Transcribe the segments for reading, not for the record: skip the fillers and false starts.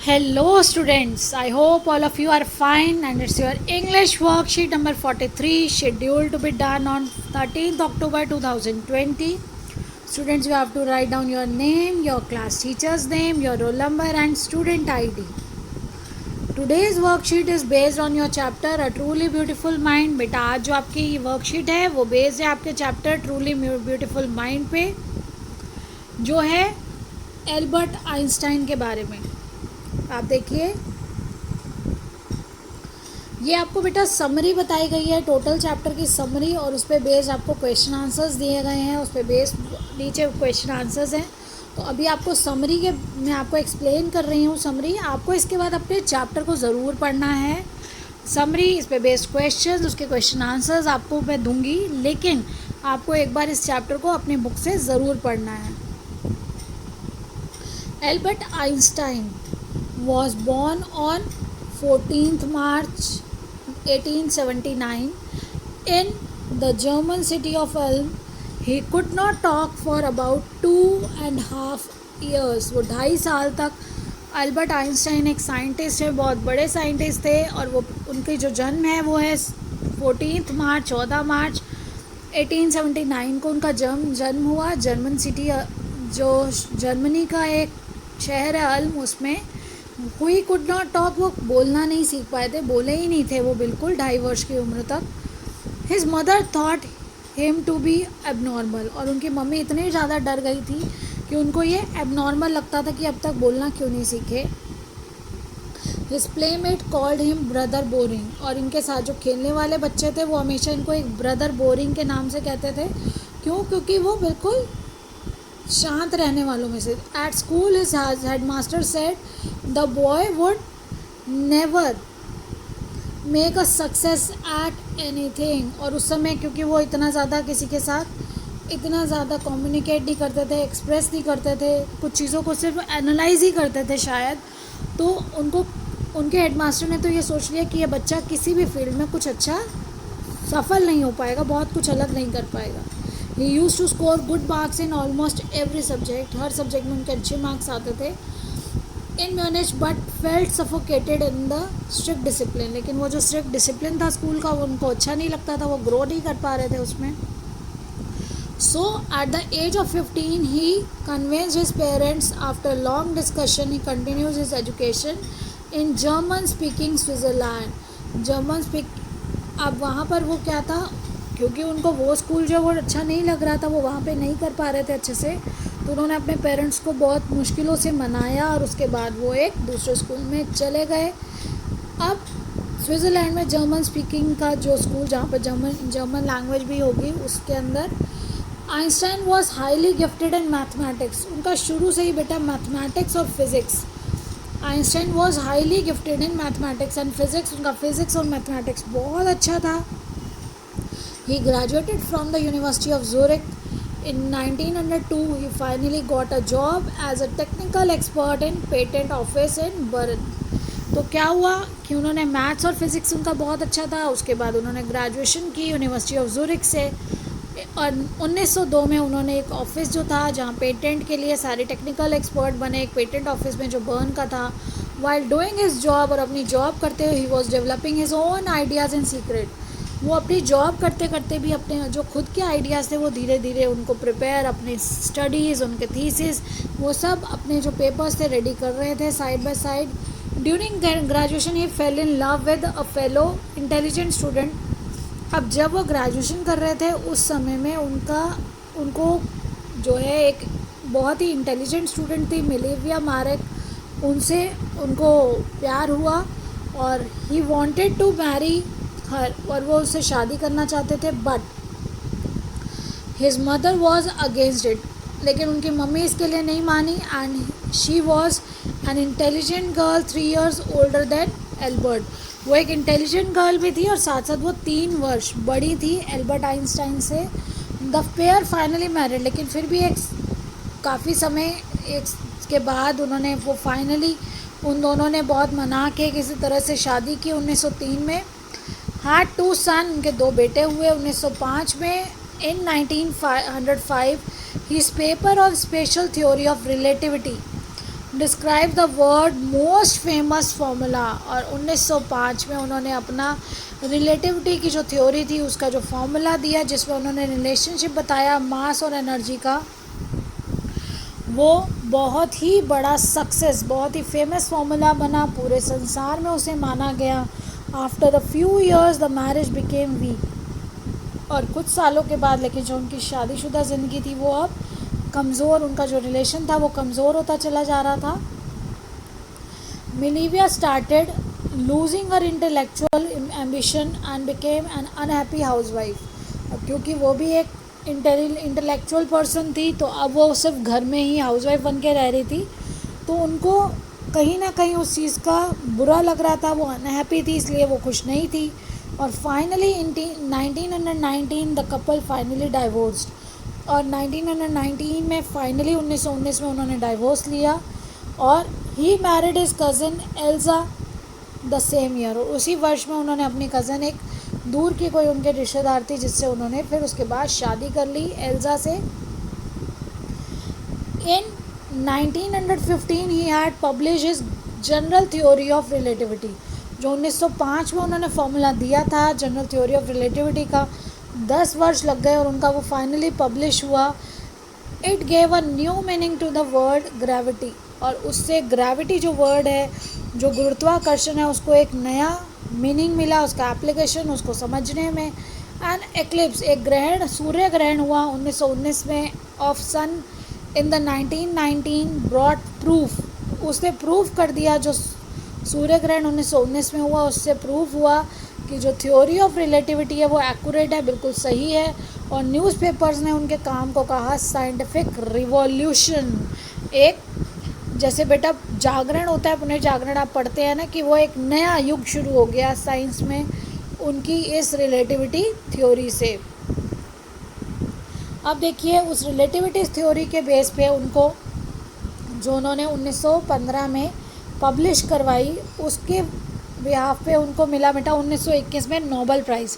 Hello students, I hope all of you are fine and it's your English worksheet number 43 scheduled to be done on 13th October 2020. Students, you have to write down your name, your class teacher's name, your roll number and student ID. Today's worksheet is based on your chapter A Truly Beautiful Mind. बेटा आज जो आपकी worksheet है वो based है आपके chapter truly beautiful mind पे, जो है एल्बर्ट आइंस्टाइन के बारे में। आप देखिए, ये आपको बेटा समरी बताई गई है, टोटल चैप्टर की समरी, और उस पर बेस्ड आपको क्वेश्चन आंसर्स दिए गए हैं, उस पर बेस्ड नीचे क्वेश्चन आंसर्स हैं। तो अभी आपको समरी के मैं आपको एक्सप्लेन कर रही हूँ समरी। आपको इसके बाद अपने चैप्टर को ज़रूर पढ़ना है। समरी, इस पर बेस्ड क्वेश्चन, उसके क्वेश्चन आंसर्स आपको मैं दूंगी, लेकिन आपको एक बार इस चैप्टर को अपनी बुक से ज़रूर पढ़ना है। Albert Einstein was born on 14th March 1879 in the German city of Ulm. He could not talk for about 2.5 years. वो 2.5 साल तक अल्बर्ट आइंस्टाइन एक साइंटिस्ट है, बहुत बड़े साइंटिस्ट थे, और वो उनकी जो जन्म है वो है 14 मार्च 1879 को उनका जन्म हुआ। जर्मन सिटी, जो जर्मनी का एक शहर है अल्म, उसमें। ही कुड नॉट टॉक, वो बोलना नहीं सीख पाए थे, बोले ही नहीं थे वो बिल्कुल 2.5 वर्ष की उम्र तक। His mother thought him to be abnormal, और उनकी मम्मी इतनी ज़्यादा डर गई थी कि उनको ये एबनॉर्मल लगता था कि अब तक बोलना क्यों नहीं सीखे। His playmate called him brother boring, और इनके साथ जो खेलने वाले बच्चे थे वो हमेशा इनको एक ब्रदर बोरिंग के नाम से कहते थे। क्यों? क्योंकि वो बिल्कुल शांत रहने वालों में से। At school his head master said the boy would never make a success at anything, और उस समय क्योंकि वो इतना ज़्यादा किसी के साथ इतना ज़्यादा कम्युनिकेट नहीं करते थे, एक्सप्रेस नहीं करते थे, कुछ चीज़ों को सिर्फ एनालाइज ही करते थे शायद, तो उनको उनके हेडमास्टर ने तो ये सोच लिया कि ये बच्चा किसी भी फील्ड में कुछ अच्छा सफल नहीं हो पाएगा, बहुत कुछ अलग नहीं कर पाएगा। He used to score good marks in almost every subject, हर सब्जेक्ट में उनके अच्छे मार्क्स आते थे। In manage but felt suffocated in the strict discipline, लेकिन वो जो स्ट्रिक्ट डिसिप्लिन था स्कूल का वो उनको अच्छा नहीं लगता था, वो ग्रो नहीं कर पा रहे थे उसमें। So at the age of 15 he convinced his parents. After long discussion he continues his education in German speaking Switzerland. अब वहाँ पर वो क्या था, क्योंकि उनको वो स्कूल जो वो अच्छा नहीं लग रहा था, वो वहाँ पे नहीं कर पा रहे थे अच्छे से, तो उन्होंने अपने पेरेंट्स को बहुत मुश्किलों से मनाया, और उसके बाद वो एक दूसरे स्कूल में चले गए। अब स्विट्ज़रलैंड में जर्मन स्पीकिंग का जो स्कूल, जहाँ पर जर्मन लैंग्वेज भी होगी, उसके अंदर Einstein was highly gifted in mathematics. उनका शुरू से ही बेटा मैथमेटिक्स और physics, Einstein was highly gifted in mathematics and physics, उनका फिज़िक्स और मैथमेटिक्स बहुत अच्छा था। He graduated from the University of Zurich in 1902. He finally got a job as a technical expert in patent office in Bern. तो क्या हुआ कि उन्होंने मैथ्स और फिज़िक्स उनका बहुत अच्छा था, उसके बाद उन्होंने ग्रेजुएशन की यूनिवर्सिटी ऑफ ज़ूरिक से, और 1902 में उन्होंने एक ऑफिस जो था जहाँ पेटेंट के लिए सारे टेक्निकल एक्सपर्ट बने, एक पेटेंट ऑफिस में जो बर्न का था। वाइल डूइंग हिज जॉब, और अपनी जॉब करते हुए, he was developing his own ideas in secret. वो अपनी जॉब करते करते भी अपने जो खुद के आइडियाज़ थे वो धीरे धीरे उनको प्रिपेयर, अपनी स्टडीज़, उनके थीसिस, वो सब अपने जो पेपर्स थे रेडी कर रहे थे side by side. During graduation he fail in love with a fellow intelligent student. अब जब वो ग्रेजुएशन कर रहे थे उस समय में उनको जो है एक बहुत ही इंटेलिजेंट स्टूडेंट थी मिलेविया मारेक, उनसे उनको प्यार हुआ, और he wanted to marry her, और वो उससे शादी करना चाहते थे, but his mother was against it, लेकिन उनकी मम्मी इसके लिए नहीं मानी। And she was an intelligent girl 3 years older than Albert. वो एक इंटेलिजेंट गर्ल भी थी और साथ साथ वो 3 वर्ष बड़ी थी एल्बर्ट आइंस्टाइन से। द पेयर फाइनली मैरिड, लेकिन फिर भी एक काफ़ी समय के बाद उन्होंने वो फाइनली उन दोनों ने बहुत मना के किसी तरह से शादी की 1903 में। हैड 2 सन, उनके 2 बेटे हुए 1905 में। इन 1905 his paper on special theory of relativity describe the world most famous formula. और 1905 में उन्होंने अपना रिलेटिविटी की जो थ्योरी थी उसका जो फार्मूला दिया, जिसमें उन्होंने रिलेशनशिप बताया मास और एनर्जी का, वो बहुत ही बड़ा सक्सेस, बहुत ही फेमस फार्मूला बना, पूरे संसार में उसे माना गया। After a few years the marriage became week. और कुछ सालों के बाद लेकिन जो उनकी शादीशुदा ज़िंदगी थी वो अब कमज़ोर, उनका जो रिलेशन था वो कमज़ोर होता चला जा रहा था। Mileva started losing her intellectual ambition and became an unhappy housewife. अब क्योंकि वो भी एक इंटेलेक्चुअल पर्सन थी तो अब वो सिर्फ घर में ही हाउसवाइफ बन के रह रही थी, तो उनको कहीं ना कहीं उस चीज़ का बुरा लग रहा था, वो अनहैप्पी थी, इसलिए वो खुश नहीं थी। और finally in 1919 the couple finally divorced. और 1919 में फाइनली 1919 में उन्होंने डाइवोर्स लिया और he married his cousin Elsa the same year. और उसी वर्ष में उन्होंने अपनी कज़न, एक दूर की कोई उनके रिश्तेदार थी, जिससे उन्होंने फिर उसके बाद शादी कर ली एल्जा से। इन 1915 he had publish his general theory of relativity. जो 1905 में उन्होंने फॉर्मूला दिया था जनरल थ्योरी ऑफ रिलेटिविटी का, 10 वर्ष लग गए और उनका वो फाइनली पब्लिश हुआ। It gave a new meaning to the word gravity. और उससे ग्रेविटी जो वर्ड है, जो गुरुत्वाकर्षण है, उसको एक नया मीनिंग मिला, उसका एप्लीकेशन उसको समझने में। एंड एक्लिप्स, एक ग्रहण, सूर्य ग्रहण हुआ 1919 में of sun in the 1919 brought proof. उसने प्रूफ कर दिया, जो सूर्य ग्रहण 1919 में हुआ उससे प्रूफ हुआ कि जो थ्योरी ऑफ रिलेटिविटी है वो एक्यूरेट है, बिल्कुल सही है। और न्यूज़पेपर्स ने उनके काम को कहा साइंटिफिक रिवॉल्यूशन। एक जैसे बेटा जागरण होता है, पुनर्जागरण आप पढ़ते हैं ना, कि वो एक नया युग शुरू हो गया साइंस में उनकी इस रिलेटिविटी थ्योरी से। अब देखिए उस रिलेटिविटी थ्योरी के बेस पे उनको, जो उन्होंने 1915 में पब्लिश करवाई, उसके बिहाफ पे उनको मिला बेटा 1921 में नोबेल प्राइज़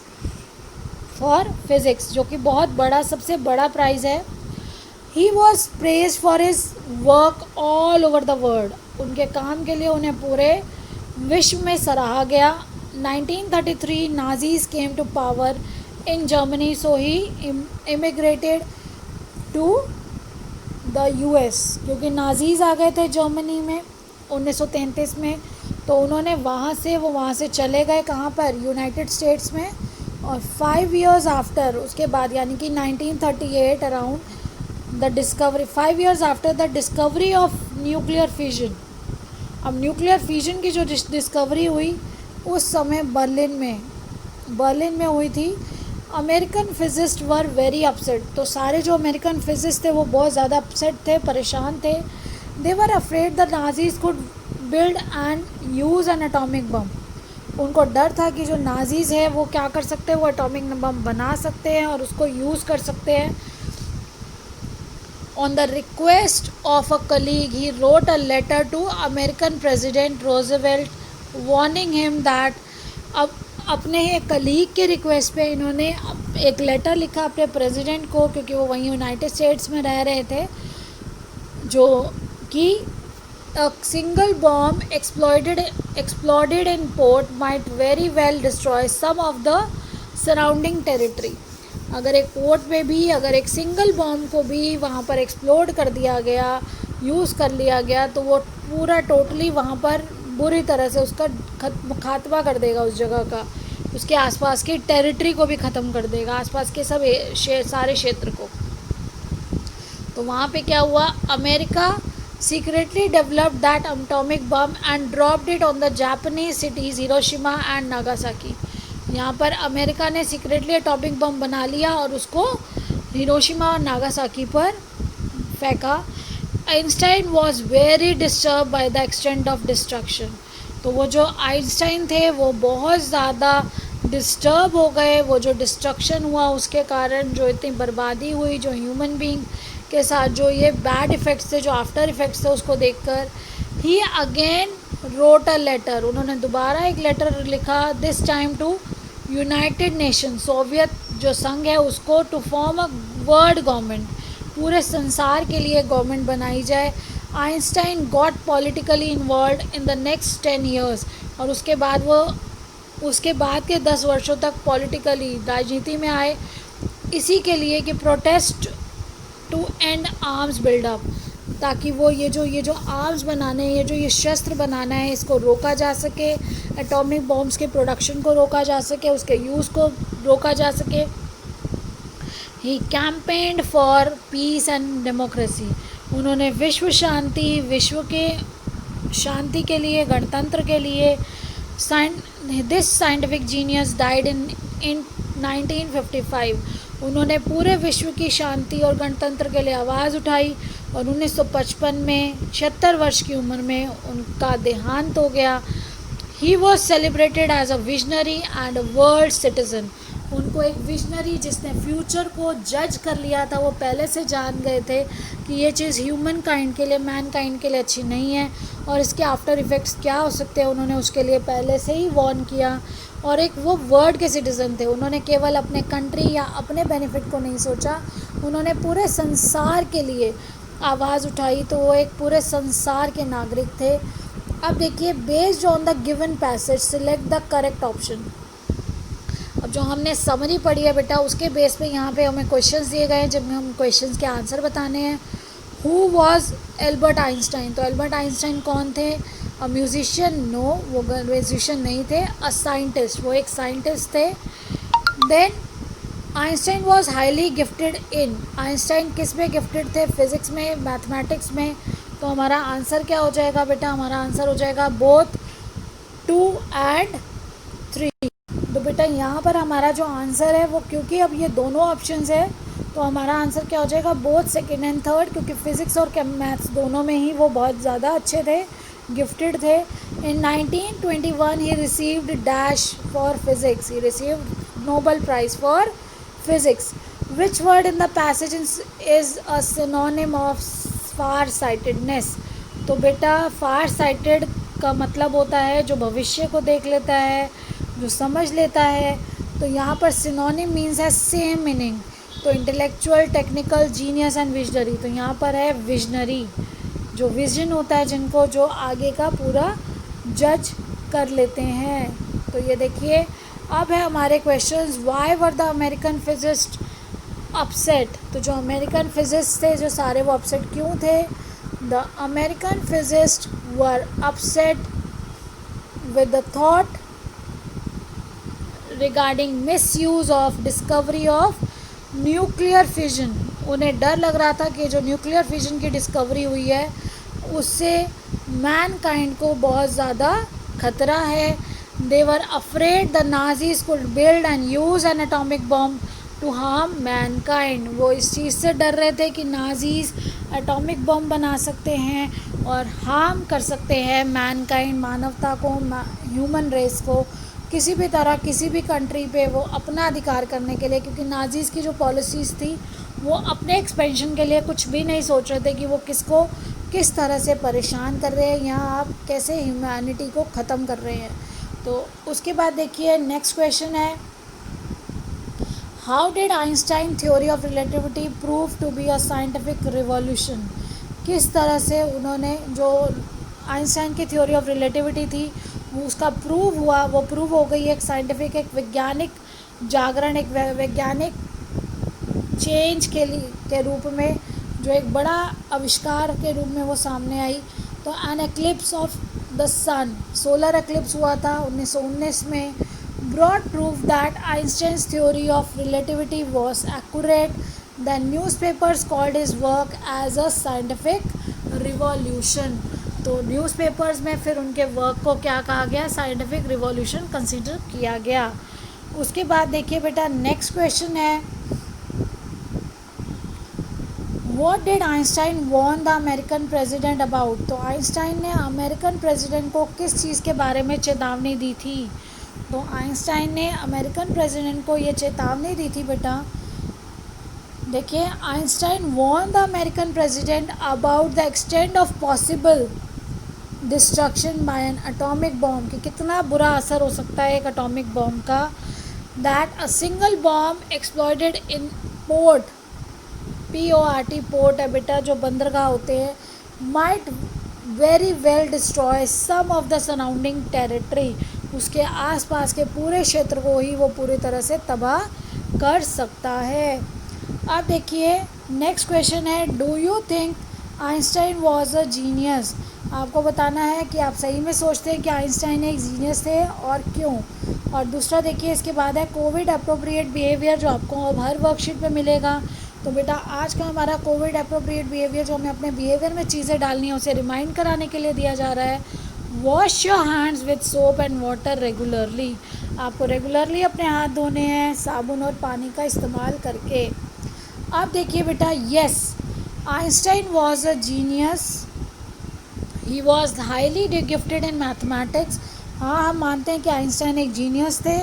फॉर फिज़िक्स, जो कि बहुत बड़ा, सबसे बड़ा प्राइज़ है। He was praise for his work all over the world. उनके काम के लिए उन्हें पूरे विश्व में सराहा गया। 1933 Nazis came to power in Germany, so he immigrated to the US. क्योंकि नाजीज आ गए थे जर्मनी में 1933 में, तो उन्होंने वहाँ से चले गए कहाँ पर, यूनाइटेड स्टेट्स में। और 5 years आफ्टर, उसके बाद यानी कि 1938 around the discovery, 5 years after the discovery of nuclear fission. अब न्यूक्लियर फिजन की जो डिस्कवरी हुई उस समय बर्लिन में हुई थी। American physicist were very upset. तो सारे जो अमेरिकन फिजिस्ट थे वो बहुत ज़्यादा अपसेट थे, परेशान थे। They were afraid the Nazis could build and use an atomic bomb. उनको डर था कि जो नाजीज़ है वो क्या कर सकते हैं, वो एटॉमिक बम बना सकते हैं और उसको यूज़ कर सकते हैं। On the request of a colleague he wrote a letter to American president Roosevelt warning him that. अब अपने एक कलीग के रिक्वेस्ट पे इन्होंने एक लेटर लिखा अपने प्रेसिडेंट को, क्योंकि वो वहीं यूनाइटेड स्टेट्स में रह रहे थे, जो कि a single bomb exploded in port might very well destroy some of the surrounding territory। अगर एक पोर्ट में भी अगर एक सिंगल बॉम्ब को भी वहाँ पर एक्सप्लोड कर दिया गया, यूज़ कर लिया गया, तो वो पूरा टोटली वहाँ पर बुरी तरह से उसका खात्मा कर देगा, उस जगह का, उसके आसपास की टेरिटरी को भी ख़त्म कर देगा, आसपास के सब सारे क्षेत्र को। तो वहाँ पे क्या हुआ, America secretly developed that atomic bomb and dropped it on the Japanese cities Hiroshima and Nagasaki। यहाँ पर अमेरिका ने सीक्रेटली एटॉमिक बम बना लिया और उसको हिरोशिमा और नागासाकी पर फेंका। Einstein was very disturb by the extent of destruction. तो वो जो आइंस्टाइन थे वो बहुत ज़्यादा डिस्टर्ब हो गए, वो जो डिस्ट्रक्शन हुआ उसके कारण, जो इतनी बर्बादी हुई, जो ह्यूमन बींग के साथ जो ये बैड इफ़ेक्ट्स थे, जो आफ्टर इफ़ेक्ट्स थे, उसको देखकर ही अगेन रोट अ लेटर। उन्होंने दोबारा एक लेटर लिखा, this time to United Nation, Soviet जो संघ है उसको, to form a world government, पूरे संसार के लिए गवर्नमेंट बनाई जाए। Einstein got politically involve in the next 10 years, और उसके बाद वो उसके बाद के 10 वर्षों तक पॉलिटिकली राजनीति में आए, इसी के लिए कि protest to end arms buildup, ताकि वो ये जो आर्म्स बनाने हैं, ये शस्त्र बनाना है, इसको रोका जा सके, एटॉमिक बॉम्ब्स के प्रोडक्शन को रोका जा सके, उसके यूज़ को रोका जा सके। He campaigned for peace and democracy, उन्होंने विश्व के शांति के लिए, गणतंत्र के लिए। This scientific genius died in 1955, उन्होंने पूरे विश्व की शांति और गणतंत्र के लिए आवाज़ उठाई, और 1955 में 76 वर्ष की उम्र में उनका देहांत हो गया। He was celebrated as a visionary and a world citizen, उनको एक विजनरी जिसने फ्यूचर को जज कर लिया था, वो पहले से जान गए थे कि ये चीज़ ह्यूमन काइंड के लिए, मैन काइंड के लिए अच्छी नहीं है, और इसके आफ्टर इफ़ेक्ट्स क्या हो सकते हैं, उन्होंने उसके लिए पहले से ही वॉर्न किया। और एक वो वर्ल्ड के सिटीज़न थे, उन्होंने केवल अपने कंट्री या अपने बेनिफिट को नहीं सोचा, उन्होंने पूरे संसार के लिए आवाज़ उठाई, तो वो एक पूरे संसार के नागरिक थे। अब देखिए, based on the given passage select the correct option. अब जो हमने समरी पढ़ी है बेटा, उसके बेस पे यहाँ पे हमें क्वेश्चंस दिए गए हैं, जब हम क्वेश्चंस के आंसर बताने हैं। हु वॉज एल्बर्ट आइंस्टाइन, तो एल्बर्ट आइंस्टाइन कौन थे? A musician? नो, वो म्यूजिशियन नहीं थे। अ साइंटिस्ट, वो एक साइंटिस्ट थे। Then Einstein was highly gifted in, Einstein किस में गिफ्टेड थे? फिज़िक्स में, मैथमेटिक्स में। तो हमारा आंसर क्या हो जाएगा बेटा? हमारा आंसर हो जाएगा बोथ 2 and 3। तो बेटा यहाँ पर हमारा जो आंसर है वो, क्योंकि अब ये दोनों ऑप्शंस है, तो हमारा आंसर क्या हो जाएगा? बोथ सेकेंड एंड थर्ड, क्योंकि फिज़िक्स और मैथ्स दोनों में ही वो बहुत ज़्यादा अच्छे थे, गिफ्टेड थे। In 1921 he received dash for physics, he received Nobel prize for physics. Which word in the passage is a synonym of far sightedness, तो बेटा फार साइटेड का मतलब होता है जो भविष्य को देख लेता है, जो समझ लेता है। तो यहाँ पर सिनोनिम मीन्स है सेम मीनिंग, तो intellectual, technical, genius and visionary, तो यहाँ पर है विजनरी, जो विजन होता है, जिनको जो आगे का पूरा जज कर लेते हैं। तो ये देखिए, अब है हमारे questions. Why were the American physicist upset, तो जो अमेरिकन फिजिस्ट थे जो सारे, वो अपसेट क्यों थे? The American physicist were upset with the thought regarding misuse of discovery of nuclear fission, उन्हें डर लग रहा था कि जो न्यूक्लियर फिजन की डिस्कवरी हुई है उससे मैन काइंड को बहुत ज़्यादा खतरा है। They were afraid the Nazis could build and use an atomic bomb to harm mankind, वो इस चीज़ से डर रहे थे कि नाजीज एटॉमिक बॉम्ब बना सकते हैं और हार्म कर सकते हैं मैन काइंड, मानवता को, ह्यूमन रेस को, किसी भी तरह, किसी भी कंट्री पे वो अपना अधिकार करने के लिए, क्योंकि नाजीज़ की जो पॉलिसीज़ थी वो अपने एक्सपेंशन के लिए कुछ भी नहीं सोच रहे थे कि वो किसको किस तरह से परेशान कर रहे हैं, यहाँ आप कैसे ह्यूमैनिटी को ख़त्म कर रहे हैं। तो उसके बाद देखिए नेक्स्ट क्वेश्चन है, how did Einstein theory of relativity prove to be a scientific revolution, किस तरह से उन्होंने जो आइंस्टाइन की थ्योरी ऑफ रिलेटिविटी थी वो उसका प्रूव हुआ, वो प्रूव हो गई एक साइंटिफिक, एक वैज्ञानिक जागरण, एक वैज्ञानिक चेंज के रूप में, जो एक बड़ा आविष्कार के रूप में वो सामने आई। तो an eclipse of the sun, solar eclipse हुआ था 1919 में, brought proof that Einstein's theory of relativity was accurate, the newspapers called his work as a scientific revolution, तो न्यूज़पेपर्स में फिर उनके वर्क को क्या कहा गया? साइंटिफिक रिवॉल्यूशन कंसीडर किया गया। उसके बाद देखिए बेटा नेक्स्ट क्वेश्चन है, what did Einstein Warne the American president about, तो आइंस्टाइन ने अमेरिकन प्रेसिडेंट को किस चीज़ के बारे में चेतावनी दी थी? तो आइंस्टाइन ने अमेरिकन प्रेसिडेंट को ये चेतावनी दी थी बेटा, देखिए, Einstein Warne the American president about the extent of possible destruction by an atomic bomb, कि कितना बुरा असर हो सकता है एक एटॉमिक बॉम्ब का, that a single bomb exploited in port, PORT port है बेटा, जो बंदरगाह होते हैं, might very well destroy some of the surrounding territory. उसके आसपास के पूरे क्षेत्र को ही वो पूरी तरह से तबाह कर सकता है. अब देखिए नेक्स्ट क्वेश्चन है, do you think Einstein was a genius. आपको बताना है कि आप सही में सोचते हैं कि आइंस्टाइन एक जीनियस थे और क्यों. और दूसरा देखिए इसके बाद है कोविड अप्रोप्रिएट बिहेवियर, जो आपको अब हर वर्कशीट में मिलेगा. तो बेटा आज का हमारा कोविड अप्रोप्रिएट बिहेवियर, जो हमें अपने बिहेवियर में चीज़ें डालनी है उसे रिमाइंड कराने के लिए दिया जा रहा है. Wash your hands with soap and water regularly. आपको रेगुलरली अपने हाथ धोने हैं साबुन और पानी का इस्तेमाल करके. अब देखिए बेटा, yes Einstein was a genius, he was highly gifted in mathematics. हाँ, हम मानते हैं कि आइंस्टाइन एक जीनियस थे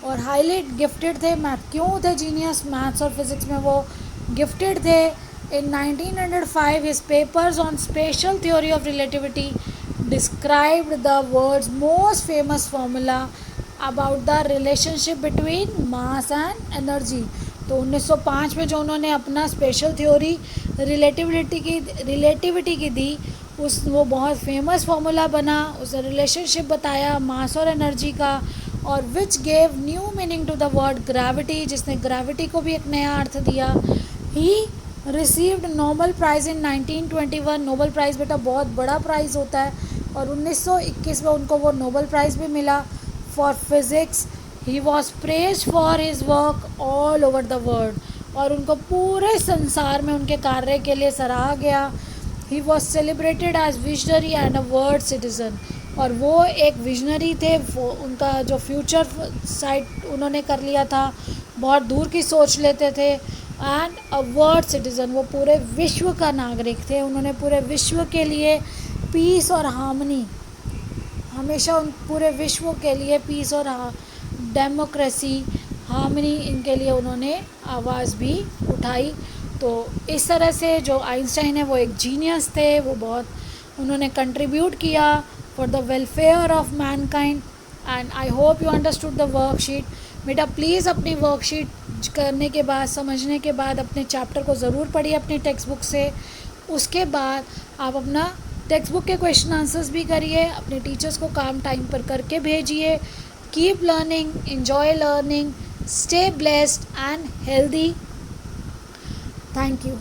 और हाईली गिफ्टेड थे. मैथ क्यों थे जीनियस, मैथ्स और फिज़िक्स में वो गिफ्टेड थे. In 1905 his papers on special theory of relativity described the world's most famous formula about the relationship between mass and energy. तो 1905 में जो उन्होंने अपना स्पेशल थ्योरी रिलेटिविटी की दी, वो बहुत फेमस फार्मूला बना. उसने रिलेशनशिप बताया मास और एनर्जी का, और which gave new meaning to the word gravity, जिसने ग्रेविटी को भी एक नया अर्थ दिया. He received Nobel prize in 1921. Nobel prize बेटा बहुत बड़ा प्राइज़ होता है, और 1921 में उनको वो नोबेल प्राइज़ भी मिला for physics. He was praised for his work all over the world, और उनको पूरे संसार में उनके कार्य के लिए सराहा गया. He was celebrated as visionary and a world citizen, और वो एक विजनरी थे. वो उनका जो फ्यूचर साइट उन्होंने कर लिया था, बहुत दूर की सोच लेते थे. एंड अ वर्ल्ड सिटीज़न, वो पूरे विश्व का नागरिक थे. उन्होंने पूरे विश्व के लिए पीस और हार्मनी, हमेशा उन पूरे विश्व के लिए पीस और डेमोक्रेसी, हार्मनी, इनके लिए उन्होंने आवाज़ भी उठाई. तो इस तरह से जो आइंस्टाइन है वो एक जीनियस थे. वो बहुत उन्होंने कंट्रीब्यूट किया for the welfare of Mankind. And I hope you understood the worksheet. बेटा प्लीज़ अपनी वर्कशीट करने के बाद, समझने के बाद अपने चैप्टर को ज़रूर पढ़िए अपनी टेक्स्ट बुक से. उसके बाद आप अपना टेक्स्ट बुक के क्वेश्चन आंसर्स भी करिए, अपने टीचर्स को काम टाइम पर करके भेजिए. Keep learning, enjoy learning, stay blessed and healthy. Thank you.